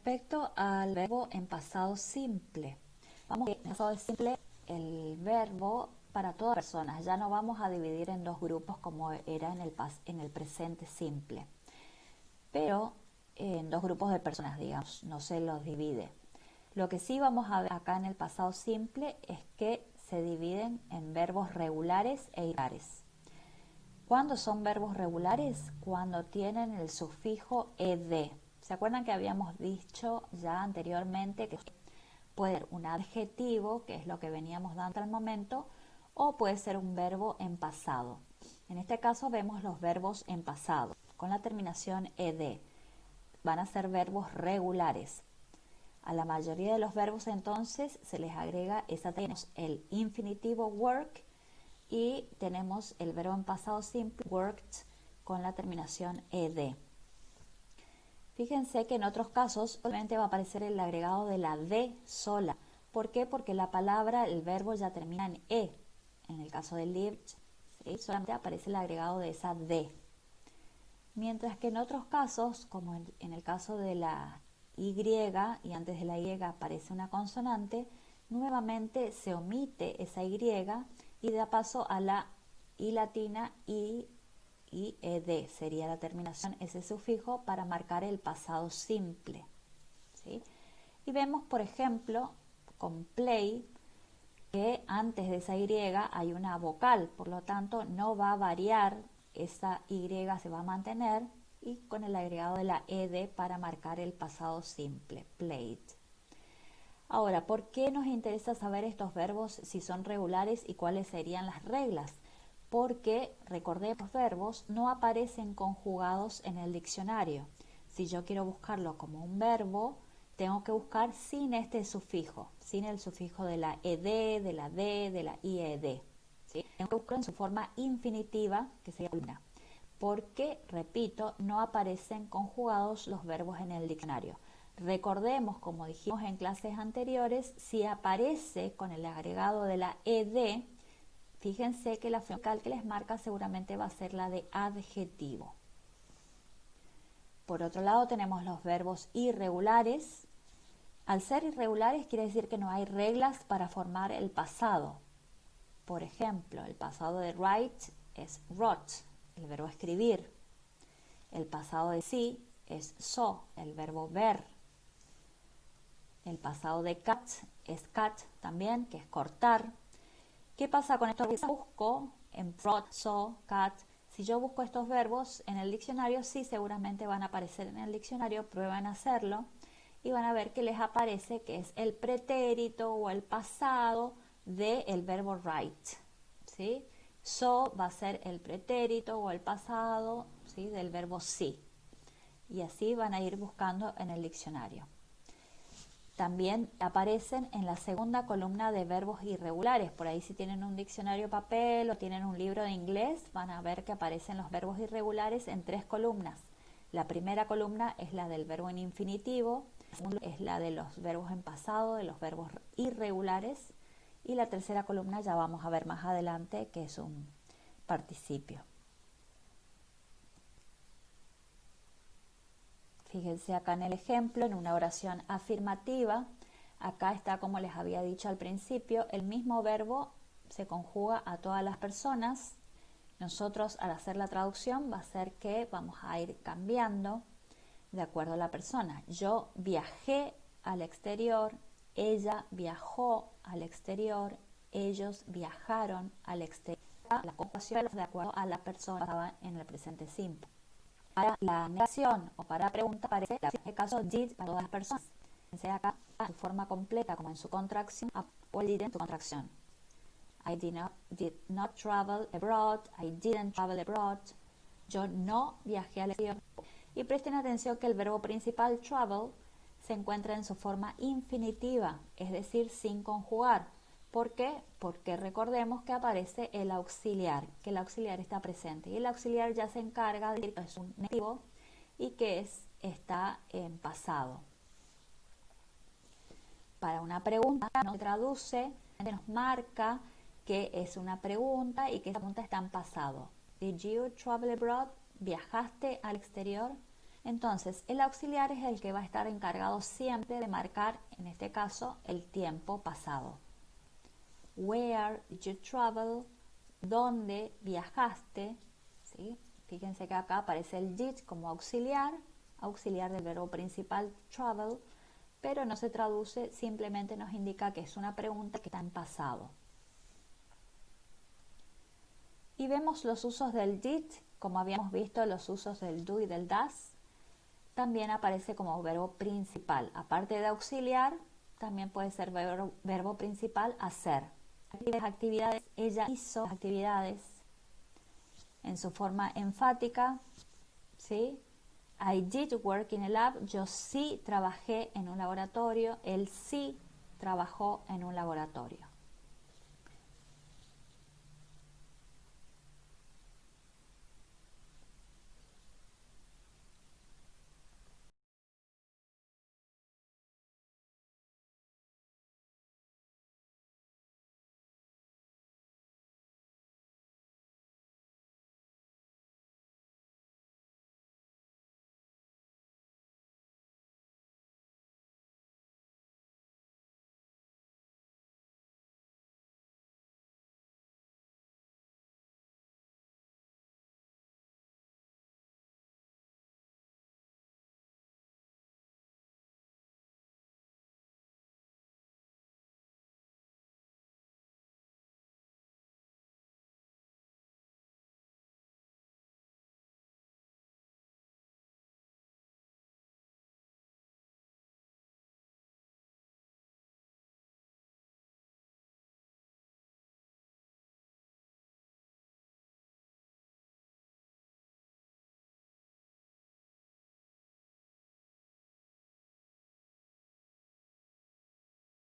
respecto al verbo en pasado simple, vamos a ver en pasado simple el verbo para todas las personas. Ya no vamos a dividir en dos grupos como era en el presente simple, pero en dos grupos de personas, digamos, no se los divide. Lo que sí vamos a ver acá en el pasado simple es que se dividen en verbos regulares e irregulares. ¿Cuándo son verbos regulares? Cuando tienen el sufijo ed. ¿Se acuerdan que habíamos dicho ya anteriormente que puede ser un adjetivo, que es lo que veníamos dando al momento, o puede ser un verbo en pasado? En este caso vemos los verbos en pasado con la terminación ed. Van a ser verbos regulares. A la mayoría de los verbos entonces se les agrega tenemos el infinitivo work y tenemos el verbo en pasado simple worked con la terminación ed. Fíjense que en otros casos solamente va a aparecer el agregado de la d sola. ¿Por qué? Porque la palabra, el verbo ya termina en e. En el caso de lived, ¿sí? Solamente aparece el agregado de esa d. Mientras que en otros casos, como en el caso de la y antes de la y aparece una consonante, nuevamente se omite esa y da paso a la i latina y ed, sería la terminación, ese sufijo para marcar el pasado simple, ¿sí? Y vemos, por ejemplo, con play, que antes de esa y hay una vocal, por lo tanto no va a variar, esa y se va a mantener, y con el agregado de la ed para marcar el pasado simple, played. Ahora, ¿por qué nos interesa saber estos verbos si son regulares y cuáles serían las reglas? Porque, recordemos, los verbos no aparecen conjugados en el diccionario. Si yo quiero buscarlo como un verbo, tengo que buscar sin este sufijo, sin el sufijo de la ed, de la d, de la ied, ¿sí? Tengo que buscarlo en su forma infinitiva, que sería una. Porque, repito, no aparecen conjugados los verbos en el diccionario. Recordemos, como dijimos en clases anteriores, si aparece con el agregado de la ed, fíjense que la vocal que les marca seguramente va a ser la de adjetivo. Por otro lado tenemos los verbos irregulares. Al ser irregulares quiere decir que no hay reglas para formar el pasado. Por ejemplo, el pasado de write es wrote, el verbo escribir. El pasado de see es saw, el verbo ver. El pasado de cut es cut también, que es cortar. ¿Qué pasa con estos verbos? Busco en brought, saw, cut. Si yo busco estos verbos en el diccionario, sí, seguramente van a aparecer en el diccionario, prueban a hacerlo y van a ver que les aparece que es el pretérito o el pasado del verbo write, ¿sí? So va a ser el pretérito o el pasado, ¿sí?, del verbo see. Y así van a ir buscando en el diccionario. También aparecen en la segunda columna de verbos irregulares. Por ahí si tienen un diccionario papel o tienen un libro de inglés, van a ver que aparecen los verbos irregulares en 3 columnas. La primera columna es la del verbo en infinitivo, la segunda es la de los verbos en pasado, de los verbos irregulares, y la tercera columna ya vamos a ver más adelante que es un participio. Fíjense acá en el ejemplo, en una oración afirmativa, acá está, como les había dicho al principio, el mismo verbo se conjuga a todas las personas. Nosotros al hacer la traducción va a ser que vamos a ir cambiando de acuerdo a la persona. Yo viajé al exterior, ella viajó al exterior, ellos viajaron al exterior. La conjugación de acuerdo a la persona estaba en el presente simple. Para la negación o para la pregunta aparece en este caso did para todas las personas. Fíjense acá en su forma completa como en su contracción o el did en su contracción. I did not travel abroad. I didn't travel abroad. Yo no viajé al exterior. Y presten atención que el verbo principal travel se encuentra en su forma infinitiva, es decir, sin conjugar. ¿Por qué? Porque recordemos que aparece el auxiliar, que el auxiliar está presente. Y el auxiliar ya se encarga de decir que es un negativo y que está en pasado. Para una pregunta no se traduce, nos marca que es una pregunta y que esa pregunta está en pasado. Did you travel abroad? ¿Viajaste al exterior? Entonces, el auxiliar es el que va a estar encargado siempre de marcar, en este caso, el tiempo pasado. Where you travel, dónde viajaste, ¿sí? Fíjense que acá aparece el did como auxiliar del verbo principal travel, pero no se traduce, simplemente nos indica que es una pregunta que está en pasado. Y vemos los usos del did, como habíamos visto los usos del do y del does. También aparece como verbo principal. Aparte de auxiliar, también puede ser verbo principal hacer. Actividades, ella hizo actividades en su forma enfática, ¿sí? I did work in a lab. Yo sí trabajé en un laboratorio. Él sí trabajó en un laboratorio.